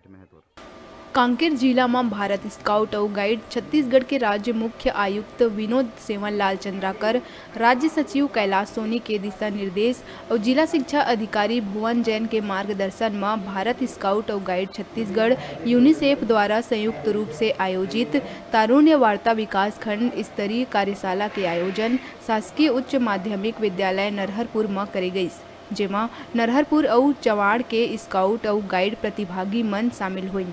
के महत्व। कांकेर जिला में भारत स्काउट और गाइड छत्तीसगढ़ के राज्य मुख्य आयुक्त विनोद सेवन लाल चंद्राकर, राज्य सचिव कैलाश सोनी के दिशा निर्देश और जिला शिक्षा अधिकारी भुवन जैन के मार्गदर्शन में भारत स्काउट और गाइड छत्तीसगढ़ यूनिसेफ द्वारा संयुक्त रूप से आयोजित तारुण्य वार्ता विकास खंड स्तरीय कार्यशाला के आयोजन शासकीय उच्च माध्यमिक विद्यालय नरहरपुर में करे गई, जेमा नरहरपुर और चवाड़ के स्काउट और गाइड प्रतिभागी मन शामिल हुई।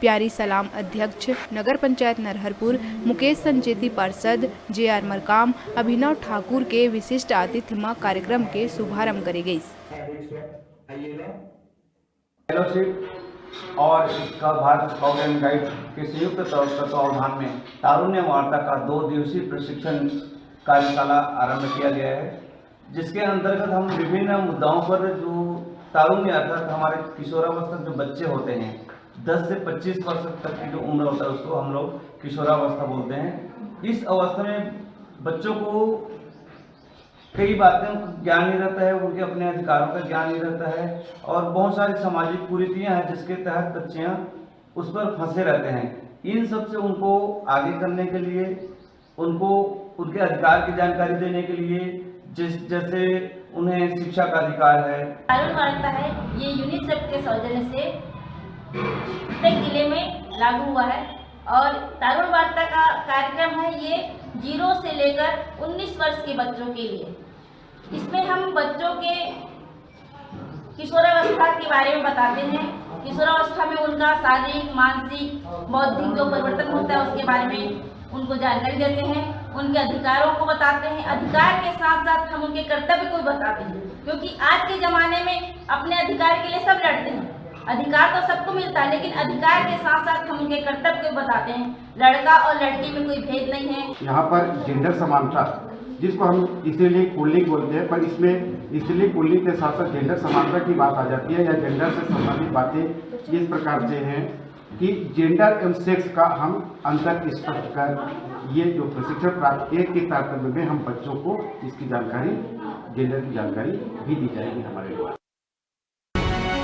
प्यारी सलाम अध्यक्ष नगर पंचायत नरहरपुर मुकेश संचेती पार्षद JR मरकाम अभिनव ठाकुर के विशिष्ट आतिथ्य में कार्यक्रम के शुभारंभ करे गई। फेलोशिप और इसका भारत स्काउट एंड गाइड के संयुक्त तत्वावधान में तारुण्य वार्ता का 2 दिवसीय प्रशिक्षण कार्यशाला आरंभ किया गया है, जिसके अंतर्गत हम विभिन्न मुद्दाओं पर जो तारुण्य अर्थात हमारे किशोरावस्था जो बच्चे होते हैं 10 से 25 वर्ष तक की जो उम्र होता है उसको हम लोग किशोरावस्था बोलते हैं। इस अवस्था में बच्चों को कई बातें ज्ञान नहीं रहता है, उनके अपने अधिकारों का ज्ञान नहीं रहता है और बहुत सारी सामाजिक कुरीतियां हैं जिसके तहत बच्चियां उस पर फंसे रहते हैं। इन सब से उनको आगे करने के लिए, उनको उनके अधिकार की जानकारी देने के लिए, जैसे उन्हें शिक्षा का अधिकार है। तारुण्य वार्ता है, ये यूनिसेफ के सौजन्य से प्रत्येक जिले में लागू हुआ है और तारुण्य वार्ता का कार्यक्रम है ये 0 से लेकर 19 वर्ष के बच्चों के लिए। इसमें हम बच्चों के किशोरावस्था के बारे में बताते हैं। किशोरावस्था में उनका शारीरिक, मानसिक, बौद्धिक जो परिवर्तन होता है उसके बारे में उनको जानकारी देते हैं, उनके अधिकारों को बताते हैं। अधिकार के साथ साथ हम उनके कर्तव्य को भी बताते हैं, क्योंकि आज के ज़माने में अपने अधिकार के लिए सब लड़ते हैं। अधिकार तो सबको मिलता है, लेकिन अधिकार के साथ साथ हम उनके कर्तव्य को बताते हैं। लड़का और लड़की में कोई भेद नहीं है। यहाँ पर जेंडर समानता, जिसको हम इसीलिए पुल्लिंग बोलते हैं, पर इसमें इसीलिए पुल्लिंग के साथ साथ जेंडर समानता की बात आ जाती है या जेंडर से संबंधित बातें इस प्रकार से हैं कि जेंडर एवं सेक्स का हम अंतर स्पष्ट कर ये जो प्रशिक्षण प्राप्त के तारतम्य में हम बच्चों को इसकी जानकारी, जेंडर की जानकारी भी दी जाएगी हमारे द्वारा।